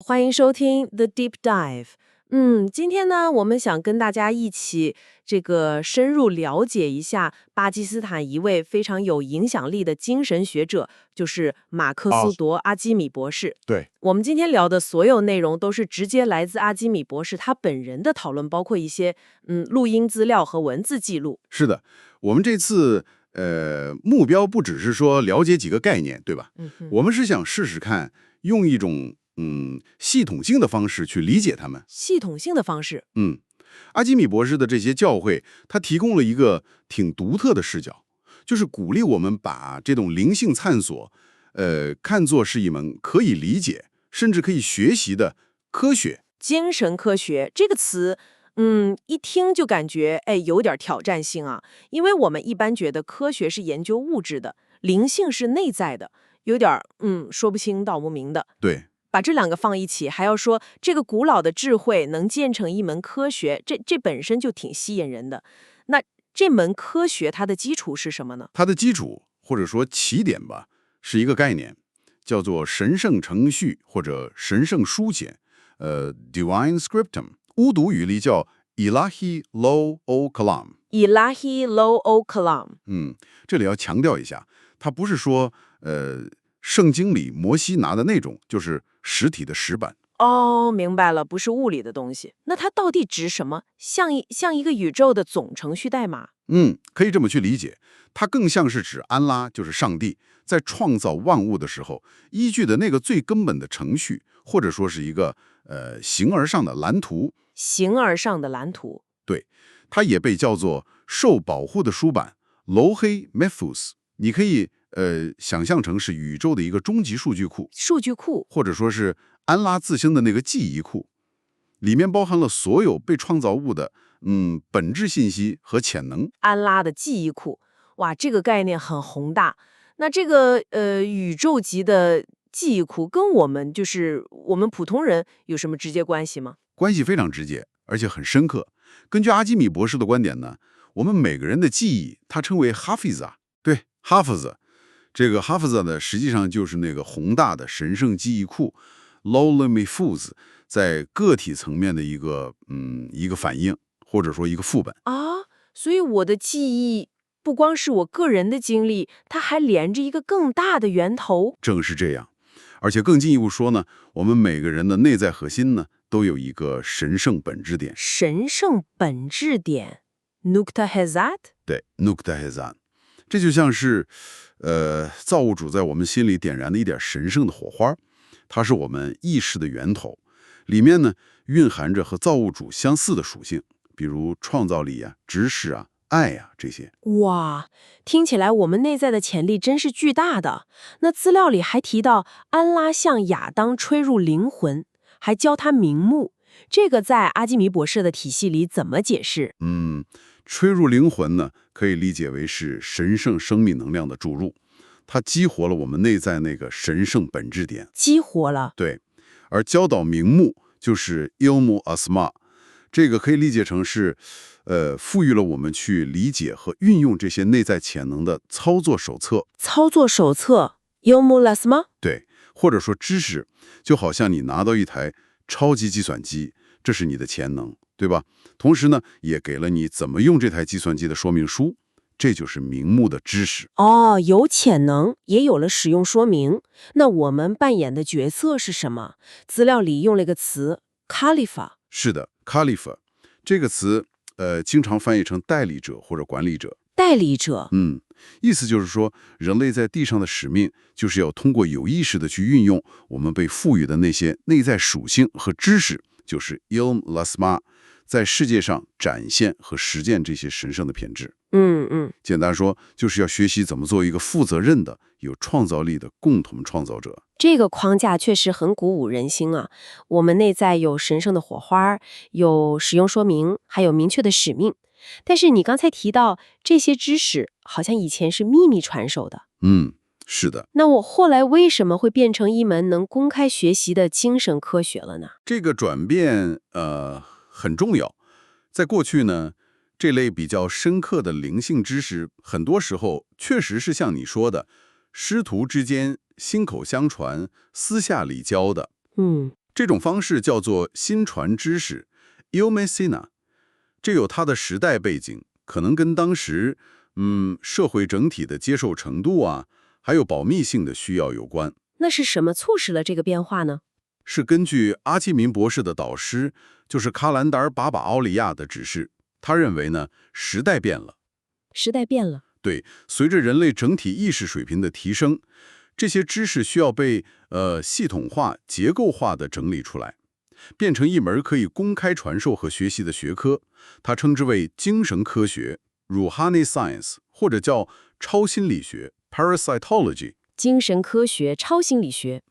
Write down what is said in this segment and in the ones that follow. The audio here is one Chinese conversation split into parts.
欢迎收听 The Deep Dive。今天呢，我们想跟大家一起深入了解一下巴基斯坦一位非常有影响力的精神学者，就是马克思铎阿基米博士。对，我们今天聊的所有内容都是直接来自阿基米博士他本人的讨论，包括一些录音资料和文字记录。是的，我们这次目标不只是说了解几个概念，对吧？我们是想试试看，用一种系统性的方式去理解他们。系统性的方式。阿基米博士的这些教诲，他提供了一个挺独特的视角，就是鼓励我们把这种灵性探索，看作是一门可以理解，甚至可以学习的科学。精神科学这个词，一听就感觉有点挑战性啊，因为我们一般觉得科学是研究物质的，灵性是内在的，有点说不清道不明的。对，把这两个放一起，还要说这个古老的智慧能建成一门科学，这本身就挺吸引人的。那这门科学它的基础是什么呢？它的基础或者说起点吧，是一个概念，叫做神圣程序或者神圣书写，Divine Scriptum，乌读语里叫 Ilahi Law o Kalam。Ilahi Law o Kalam。这里要强调一下，它不是说圣经里摩西拿的那种，就是实体的石板。哦，明白了，不是物理的东西。那它到底指什么？像一个宇宙的总程序代码？可以这么去理解，它更像是指安拉，就是上帝，在创造万物的时候，依据的那个最根本的程序，或者说是一个形而上的蓝图。形而上的蓝图。对，它也被叫做受保护的书版 Lohei Mahfuz。你可以想象成是宇宙的一个终极数据库，数据库。或者说是安拉自身的那个记忆库，里面包含了所有被创造物的本质信息和潜能。安拉的记忆库。哇，这个概念很宏大。那这个宇宙级的记忆库跟我们普通人有什么直接关系吗？关系非常直接，而且很深刻。根据阿基米博士的观点呢，我们每个人的记忆，他称为 Hafiza。对 Hafiza， 这个 Hafiza 呢，实际上就是那个宏大的神圣记忆库 Lohei Mahfuz 在个体层面的一个反应，或者说一个副本啊。所以我的记忆不光是我个人的经历，它还连着一个更大的源头。正是这样。而且更进一步说呢，我们每个人的内在核心呢，都有一个神圣本质点。神圣本质点 Nuqta Hazat。 对 Nuqta Hazat， 这就像是造物主在我们心里点燃的一点神圣的火花，它是我们意识的源头，里面呢蕴含着和造物主相似的属性，比如创造力啊、知识啊、爱啊这些。哇，听起来我们内在的潜力真是巨大的。那资料里还提到安拉向亚当吹入灵魂，还教他瞑目，这个在阿基米博士的体系里怎么解释？吹入灵魂呢，可以理解为是神圣生命能量的注入，它激活了我们内在那个神圣本质点。激活了。对，而教导瞑目就是 Ilmu Asma， 这个可以理解成是赋予了我们去理解和运用这些内在潜能的操作手册。操作手册 Yomulas 吗？对，或者说知识，就好像你拿到一台超级计算机，这是你的潜能，对吧？同时呢，也给了你怎么用这台计算机的说明书，这就是瞑目的知识。哦，有潜能，也有了使用说明。那我们扮演的角色是什么？资料里用了一个词 Khalifa。 是的 ，Khalifa 这个词，经常翻译成代理者或者管理者。代理者。意思就是说，人类在地上的使命，就是要通过有意识的去运用我们被赋予的那些内在属性和知识，就是 Ilm Lasma， 在世界上展现和实践这些神圣的品质。简单说，就是要学习怎么做一个负责任的、有创造力的共同创造者。这个框架确实很鼓舞人心啊！我们内在有神圣的火花，有使用说明，还有明确的使命。但是你刚才提到这些知识好像以前是秘密传授的。是的。那我后来为什么会变成一门能公开学习的精神科学了呢？这个转变很重要。在过去呢，这类比较深刻的灵性知识，很多时候确实是像你说的，师徒之间心口相传、私下里教的。这种方式叫做新传知识 Ilmesina， 这有它的时代背景，可能跟当时社会整体的接受程度啊，还有保密性的需要有关。那是什么促使了这个变化呢？是根据阿基民博士的导师，就是卡兰达尔·巴巴奥利亚的指示。他认为呢，时代变了。时代变了。对，随着人类整体意识水平的提升，这些知识需要被系统化、结构化的整理出来，变成一门可以公开传授和学习的学科。他称之为精神科学 （Ruhani Science） 或者叫超心理学 （Parapsychology）。精神科学、超心理学。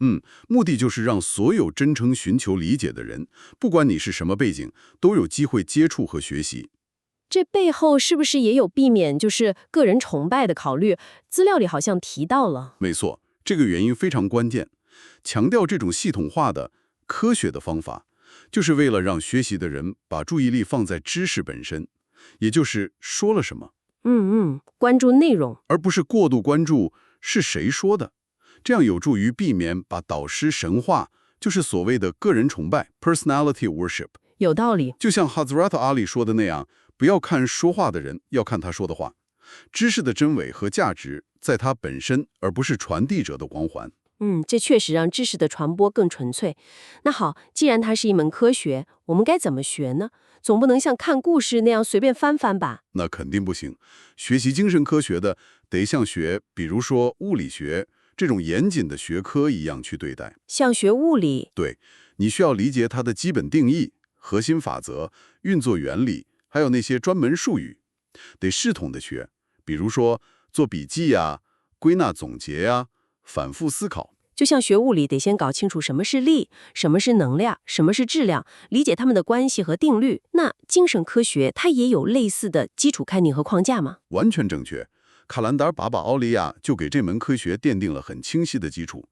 目的就是让所有真诚寻求理解的人，不管你是什么背景，都有机会接触和学习。这背后是不是也有避免就是个人崇拜的考虑？资料里好像提到了。没错，这个原因非常关键。强调这种系统化的、科学的方法，就是为了让学习的人把注意力放在知识本身，也就是说了什么，关注内容，而不是过度关注是谁说的。这样有助于避免把导师神化，就是所谓的个人崇拜 （personality worship）。有道理。就像 Hazrat Ali 说的那样，不要看说话的人，要看他说的话。知识的真伪和价值在它本身，而不是传递者的光环。这确实让知识的传播更纯粹。那好，既然它是一门科学，我们该怎么学呢？总不能像看故事那样随便翻翻吧？那肯定不行。学习精神科学的，得像学，比如说物理学这种严谨的学科一样去对待。像学物理，对，你需要理解它的基本定义、核心法则、运作原理，还有那些专门术语，得系统的学。比如说做笔记呀、归纳总结呀、反复思考。就像学物理得先搞清楚什么是力，什么是能量，什么是质量，理解它们的关系和定律。那精神科学它也有类似的基础概念和框架吗？完全正确。卡兰达尔·巴巴奥利亚就给这门科学奠定了很清晰的基础。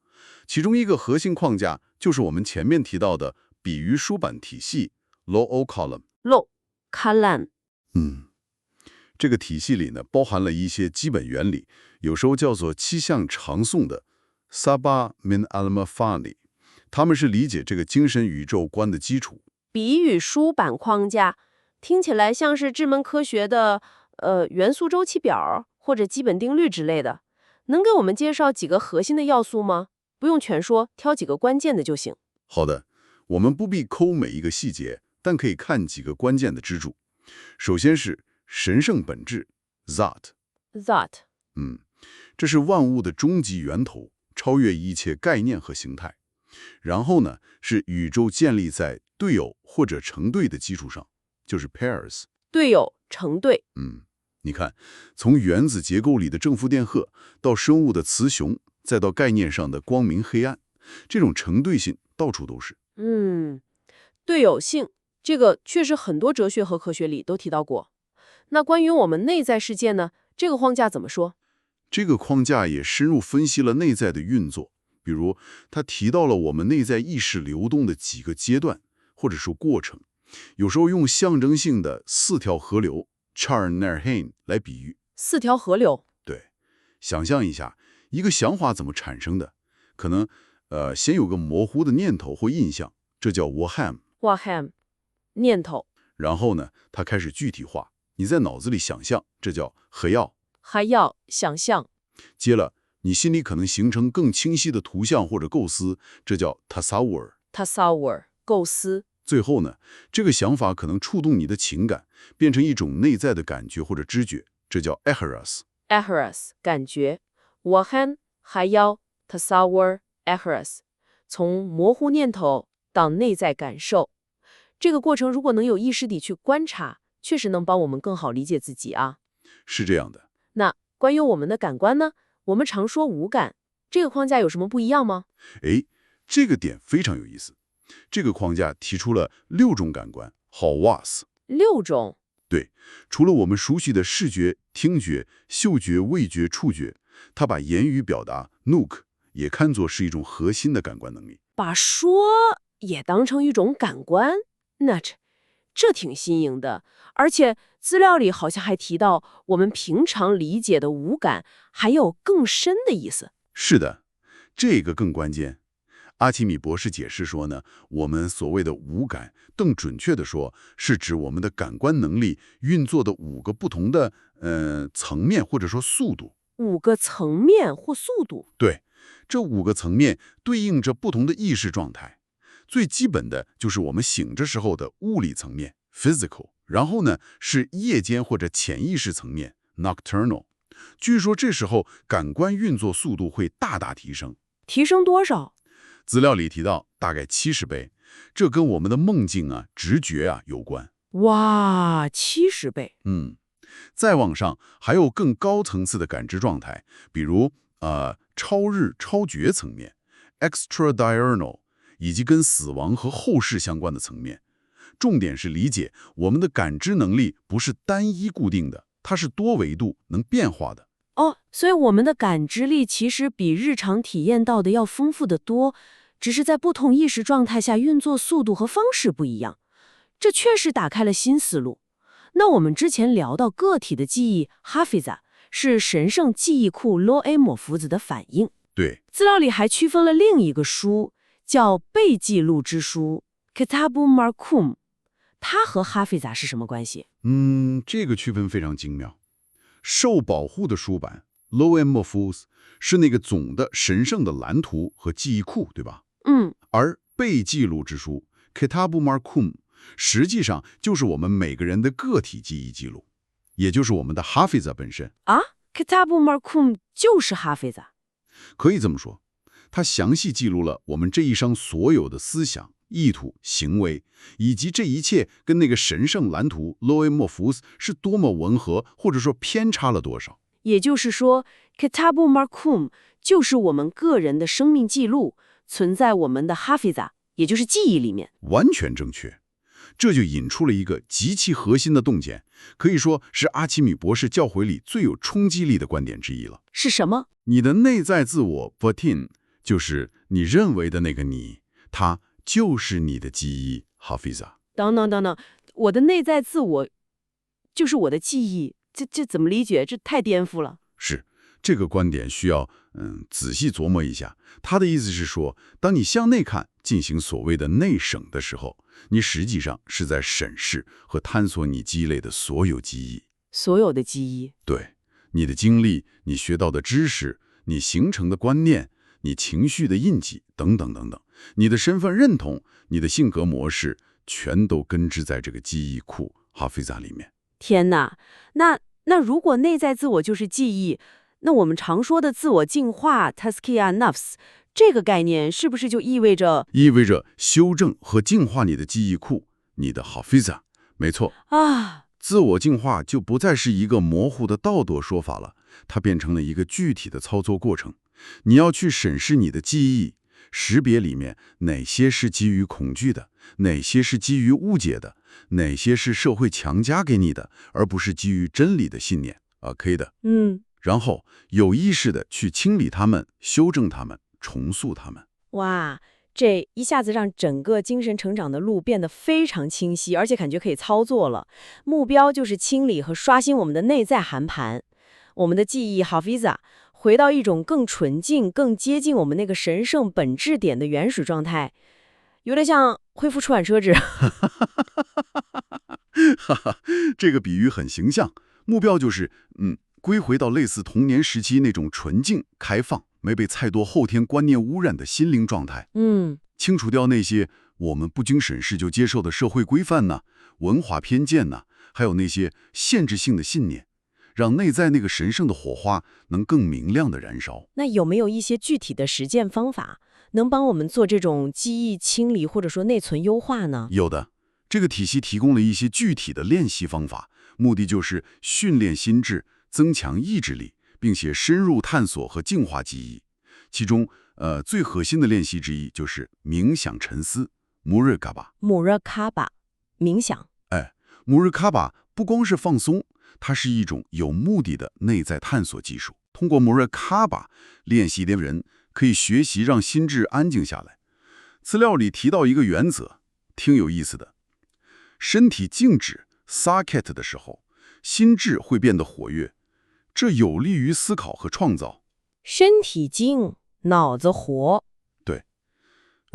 其中一个核心框架就是我们前面提到的比喻书版体系 （Law Column）。这个体系里呢，包含了一些基本原理，有时候叫做七项常诵的 Sabah min al-Mafani， 他们是理解这个精神宇宙观的基础。比喻书版框架听起来像是这门科学的元素周期表或者基本定律之类的。能给我们介绍几个核心的要素吗？不用全说，挑几个关键的就行。好的，我们不必抠每一个细节，但可以看几个关键的支柱。首先是神圣本质 Zat， 这是万物的终极源头，超越一切概念和形态。然后呢，是宇宙建立在队友或者成对的基础上，就是 pairs。队友成对。你看，从原子结构里的正负电荷，到生物的雌雄，再到概念上的光明黑暗，这种成对性到处都是。队友性，这个确实很多哲学和科学里都提到过。那关于我们内在世界呢？这个框架怎么说？这个框架也深入分析了内在的运作，比如他提到了我们内在意识流动的几个阶段，或者说过程，有时候用象征性的4条河流 Char Nehrain 来比喻。4条河流。对，想象一下，一个想法怎么产生的？可能先有个模糊的念头或印象，这叫 Waham， 念头。然后呢，它开始具体化，你在脑子里想象，这叫Khayal，还要想象。接了，你心里可能形成更清晰的图像或者构思，这叫 Tasawwur， 构思。最后呢，这个想法可能触动你的情感，变成一种内在的感觉或者知觉，这叫 Ihras， 感觉。Wahan， 还要 Tasawwur Ihras， 从模糊念头到内在感受，这个过程如果能有意识地去观察，确实能帮我们更好理解自己啊。是这样的。那关于我们的感官呢？我们常说五感，这个框架有什么不一样吗？这个点非常有意思。这个框架提出了6种感官 Hawas。 6种？对，除了我们熟悉的视觉、听觉、嗅觉、味觉、触觉，它把言语表达 Nuk 也看作是一种核心的感官能力。把说也当成一种感官？那这挺新颖的。而且资料里好像还提到，我们平常理解的五感还有更深的意思。是的，这个更关键。阿奇米博士解释说呢，我们所谓的五感，更准确的说，是指我们的感官能力运作的5个不同的层面或者说速度。5个层面或速度。对，这5个层面对应着不同的意识状态。最基本的就是我们醒着时候的物理层面 （physical），然后呢是夜间或者潜意识层面 （nocturnal）。据说这时候感官运作速度会大大提升。提升多少？资料里提到大概70倍，这跟我们的梦境啊、直觉啊有关。哇，70倍。再往上还有更高层次的感知状态，比如超日、超觉层面 （extradiurnal），以及跟死亡和后世相关的层面。重点是理解我们的感知能力不是单一固定的，它是多维度、能变化的。哦，所以我们的感知力其实比日常体验到的要丰富得多，只是在不同意识状态下运作速度和方式不一样。这确实打开了新思路。那我们之前聊到个体的记忆 Hafiza 是神圣记忆库 Loe 莫夫子的反应。对，资料里还区分了另一个书，叫被记录之书 Kitabu Markum， 它和 Hafiza 是什么关系？这个区分非常精妙。受保护的书版 Loe Mahfuz 是那个总的神圣的蓝图和记忆库，对吧？而被记录之书 Kitabu Markum 实际上就是我们每个人的个体记忆记录，也就是我们的 Hafiza 本身。Kitabu Markum 就是 Hafiza。可以这么说，它详细记录了我们这一生所有的思想、意图、行为，以及这一切跟那个神圣蓝图 Loe Mahfuz 是多么吻合，或者说偏差了多少。也就是说 Kitabu Markum 就是我们个人的生命记录，存在我们的 Hafiza， 也就是记忆里面。完全正确。这就引出了一个极其核心的洞见，可以说是阿奇米博士教诲里最有冲击力的观点之一了。是什么？你的内在自我 Batin 就是你认为的那个你，它就是你的记忆 Hafiza。等，我的内在自我就是我的记忆，这怎么理解？这太颠覆了。是，这个观点需要仔细琢磨一下。他的意思是说，当你向内看，进行所谓的内省的时候，你实际上是在审视和探索你积累的所有记忆。所有的记忆。对，你的经历、你学到的知识、你形成的观念、你情绪的印记等等等等，你的身份认同、你的性格模式，全都根植在这个记忆库 Hafiza 里面。天哪，那如果内在自我就是记忆，那我们常说的自我净化 Tazkiya Nafs 这个概念是不是就意味着修正和净化你的记忆库，你的 Hafiza。没错啊，自我净化就不再是一个模糊的道德说法了，它变成了一个具体的操作过程。你要去审视你的记忆，识别里面哪些是基于恐惧的，哪些是基于误解的，哪些是社会强加给你的，而不是基于真理的信念。可以的。然后有意识的去清理它们，修正它们，重塑它们。哇，这一下子让整个精神成长的路变得非常清晰，而且感觉可以操作了。目标就是清理和刷新我们的内在涵盘，我们的记忆 Hafiza 回到一种更纯净、更接近我们那个神圣本质点的原始状态，有点像恢复触感设置。这个比喻很形象，目标就是归回到类似童年时期那种纯净、开放、没被太多后天观念污染的心灵状态。清除掉那些我们不经审视就接受的社会规范呢、文化偏见呢，还有那些限制性的信念，让内在那个神圣的火花能更明亮的燃烧。那有没有一些具体的实践方法，能帮我们做这种记忆清理或者说内存优化呢？有的，这个体系提供了一些具体的练习方法，目的就是训练心智，增强意志力，并且深入探索和净化记忆。其中，最核心的练习之一就是冥想沉思 （Muraqabah）。Muraqabah，冥想。Muraqabah不光是放松，它是一种有目的的内在探索技术。通过 Muraqabah 练习的人可以学习让心智安静下来。资料里提到一个原则，挺有意思的：身体静止 （Saket） 的时候，心智会变得活跃，这有利于思考和创造。身体静，脑子活。对，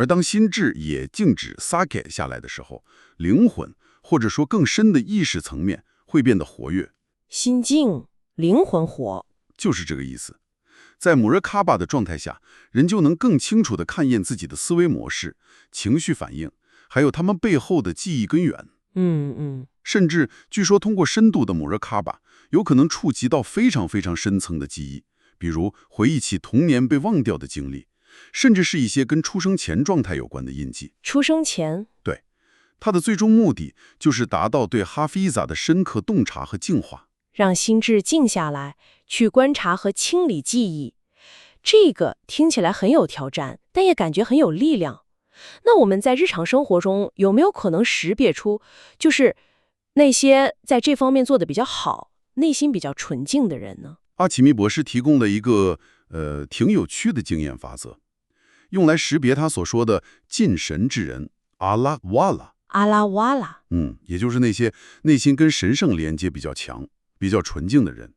而当心智也静止 sakit 下来的时候，灵魂或者说更深的意识层面会变得活跃。心静，灵魂活。就是这个意思。在姆热卡巴的状态下，人就能更清楚地看见自己的思维模式、情绪反应，还有他们背后的记忆根源。甚至据说通过深度的姆热卡巴，有可能触及到非常非常深层的记忆，比如回忆起童年被忘掉的经历，甚至是一些跟出生前状态有关的印记。出生前？对，它的最终目的就是达到对哈菲扎的深刻洞察和净化，让心智静下来，去观察和清理记忆。这个听起来很有挑战，但也感觉很有力量。那我们在日常生活中有没有可能识别出，就是那些在这方面做得比较好、内心比较纯净的人呢？阿奇米博士提供了一个挺有趣的经验法则，用来识别他所说的近神之人阿拉瓦拉。阿拉瓦拉，也就是那些内心跟神圣连接比较强、比较纯净的人。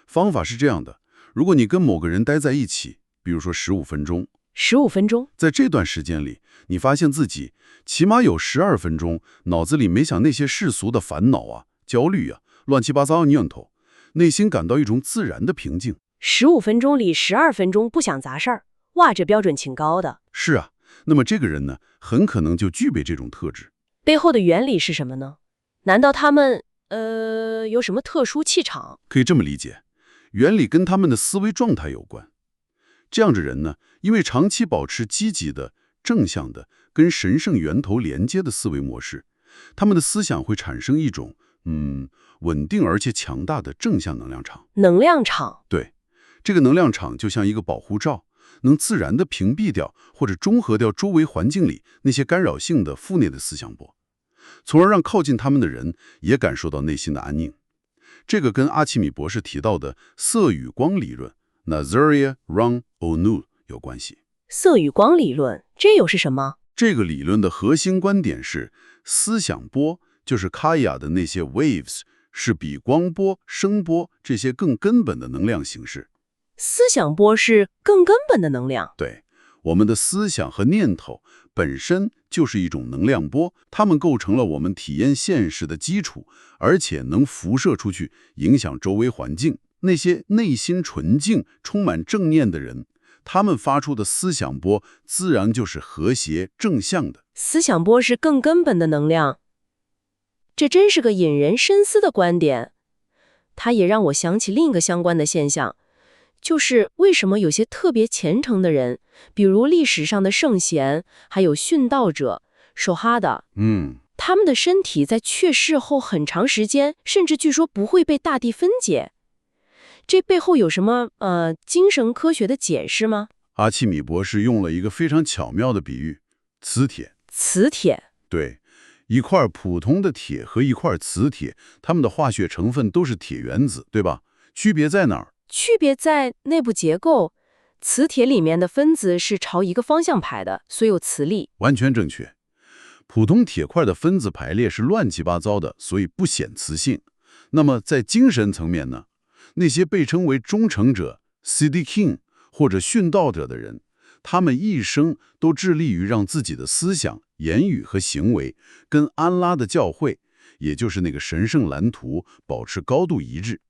方法是这样的：如果你跟某个人待在一起，比如说15分钟，15分钟，在这段时间里，你发现自己起码有12分钟脑子里没想那些世俗的烦恼啊、焦虑啊、乱七八糟的念头，内心感到一种自然的平静。15分钟里12分钟不想杂事儿，哇，这标准挺高的。是啊，那么这个人呢，很可能就具备这种特质。背后的原理是什么呢？难道他们有什么特殊气场？可以这么理解，原理跟他们的思维状态有关。这样的人呢，因为长期保持积极的、正向的、跟神圣源头连接的思维模式，他们的思想会产生一种稳定而且强大的正向能量场。能量场？对，这个能量场就像一个保护罩，能自然地屏蔽掉或者中和掉周围环境里那些干扰性的负面的思想波，从而让靠近他们的人也感受到内心的安宁。这个跟阿奇米博士提到的色与光理论 Nazaria Ron-Onul 有关系。色与光理论，这又是什么？这个理论的核心观点是，思想波就是卡雅的那些 waves， 是比光波、声波这些更根本的能量形式。思想波是更根本的能量。对，我们的思想和念头本身就是一种能量波，它们构成了我们体验现实的基础，而且能辐射出去，影响周围环境。那些内心纯净、充满正念的人，他们发出的思想波自然就是和谐正向的。思想波是更根本的能量，这真是个引人深思的观点。它也让我想起另一个相关的现象，就是为什么有些特别虔诚的人，比如历史上的圣贤，还有殉道者、守哈的，他们的身体在去世后很长时间，甚至据说不会被大地分解。这背后有什么精神科学的解释吗？阿奇米博士用了一个非常巧妙的比喻，磁铁。磁铁？对，一块普通的铁和一块磁铁，它们的化学成分都是铁原子，对吧？区别在哪儿？区别在内部结构。磁铁里面的分子是朝一个方向排的，所以有磁力。完全正确。普通铁块的分子排列是乱七八糟的，所以不显磁性。那么在精神层面呢？那些被称为忠诚者 Siddiqin 或者殉道者的人，他们一生都致力于让自己的思想、言语和行为跟安拉的教诲，也就是那个神圣蓝图保持高度一致。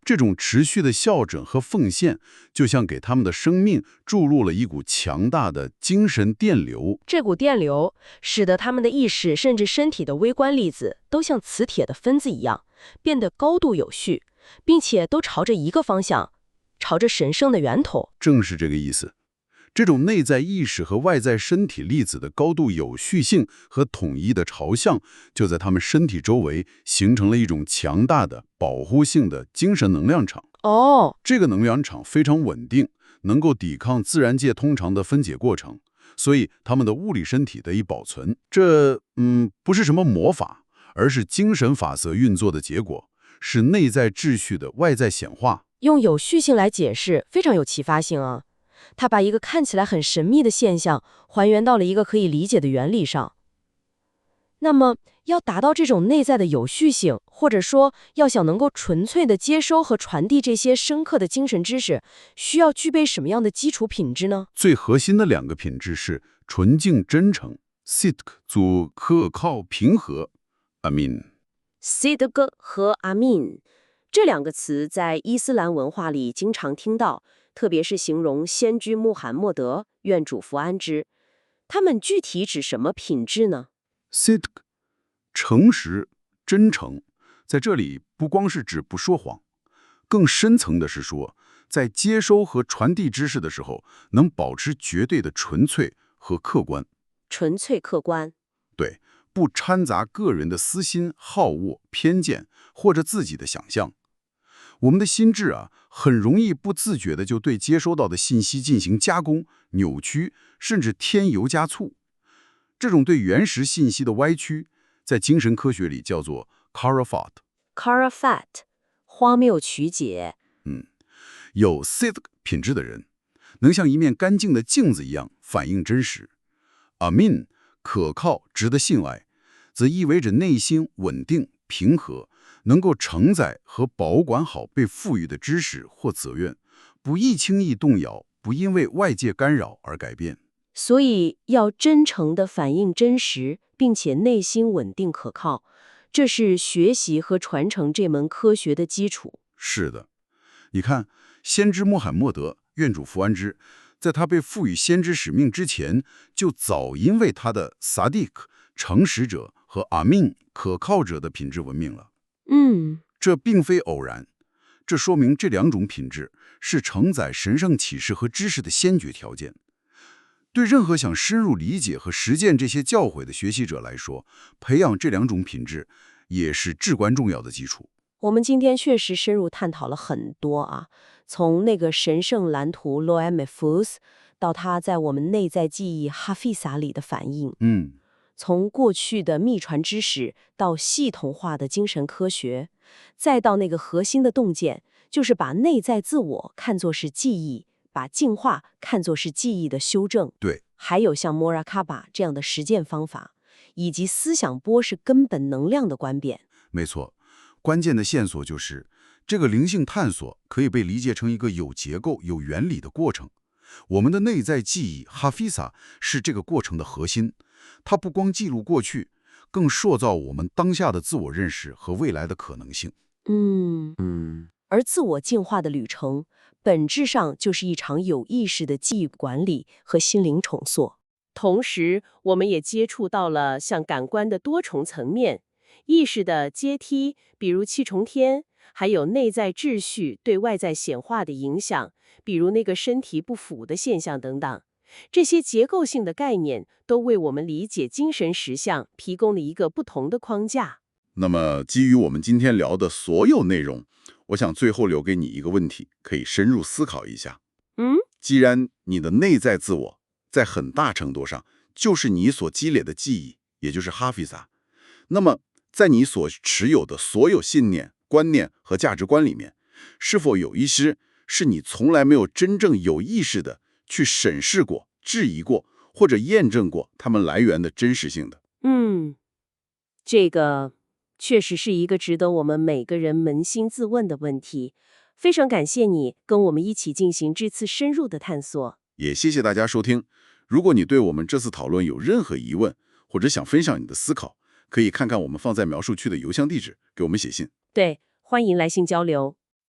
这种持续的校准和奉献，就像给他们的生命注入了一股强大的精神电流。这股电流使得他们的意识甚至身体的微观粒子都像磁铁的分子一样，变得高度有序，并且都朝着一个方向，朝着神圣的源头。正是这个意思。这种内在意识和外在身体粒子的高度有序性和统一的朝向，就在他们身体周围形成了一种强大的保护性的精神能量场。这个能量场非常稳定，能够抵抗自然界通常的分解过程，所以他们的物理身体得以保存。这不是什么魔法，而是精神法则运作的结果，是内在秩序的外在显化。用有序性来解释，非常有启发性啊。他把一个看起来很神秘的现象还原到了一个可以理解的原理上。那么，要达到这种内在的有序性，或者说要想能够纯粹的接收和传递这些深刻的精神知识，需要具备什么样的基础品质呢？最核心的2个品质是纯净真诚 ，sidq 组可靠平和 ，amin。sidq 和 amin 这两个词在伊斯兰文化里经常听到，特别是形容先知穆罕默德，愿主福安之。他们具体指什么品质呢？ sidq 诚实、真诚，在这里不光是指不说谎，更深层的是说，在接收和传递知识的时候，能保持绝对的纯粹和客观。纯粹客观。对，不掺杂个人的私心、好恶、偏见或者自己的想象。我们的心智啊，很容易不自觉地就对接收到的信息进行加工、扭曲，甚至添油加醋。这种对原始信息的歪曲，在精神科学里叫做 Kharafat。 荒谬曲解。有 sidq 品质的人，能像一面干净的镜子一样反映真实。Amin 可靠、值得信赖，则意味着内心稳定、平和，能够承载和保管好被赋予的知识或责任，不易轻易动摇，不因为外界干扰而改变。所以要真诚地反映真实，并且内心稳定可靠，这是学习和传承这门科学的基础。是的，你看，先知穆罕默德，愿主福安之，在他被赋予先知使命之前，就早因为他的 Sadiq 诚实者和 Amin 可靠者的品质闻名了。这并非偶然，这说明这两种品质是承载神圣启示和知识的先决条件。对任何想深入理解和实践这些教诲的学习者来说，培养这两种品质也是至关重要的基础。我们今天确实深入探讨了很多啊，从那个神圣蓝图 Loa Mahfuz 到它在我们内在记忆 Hafisa 里的反应。从过去的秘传知识到系统化的精神科学，再到那个核心的洞见，就是把内在自我看作是记忆，把进化看作是记忆的修正。对，还有像 Morakaba 这样的实践方法，以及思想波是根本能量的观点。没错，关键的线索就是这个灵性探索可以被理解成一个有结构、有原理的过程。我们的内在记忆 Hafisa 是这个过程的核心，它不光记录过去，更塑造我们当下的自我认识和未来的可能性。而自我进化的旅程，本质上就是一场有意识的记忆管理和心灵重塑。同时，我们也接触到了像感官的多重层面、意识的阶梯，比如七重天，还有内在秩序对外在显化的影响，比如那个身体不腐的现象等等。这些结构性的概念都为我们理解精神实相提供了一个不同的框架。那么，基于我们今天聊的所有内容，我想最后留给你一个问题，可以深入思考一下。既然你的内在自我在很大程度上就是你所积累的记忆，也就是哈菲萨，那么在你所持有的所有信念、观念和价值观里面，是否有一些是你从来没有真正有意识的去审视过、质疑过或者验证过它们来源的真实性的？这个确实是一个值得我们每个人扪心自问的问题。非常感谢你跟我们一起进行这次深入的探索，也谢谢大家收听。如果你对我们这次讨论有任何疑问，或者想分享你的思考，可以看看我们放在描述区的邮箱地址，给我们写信。对，欢迎来信交流。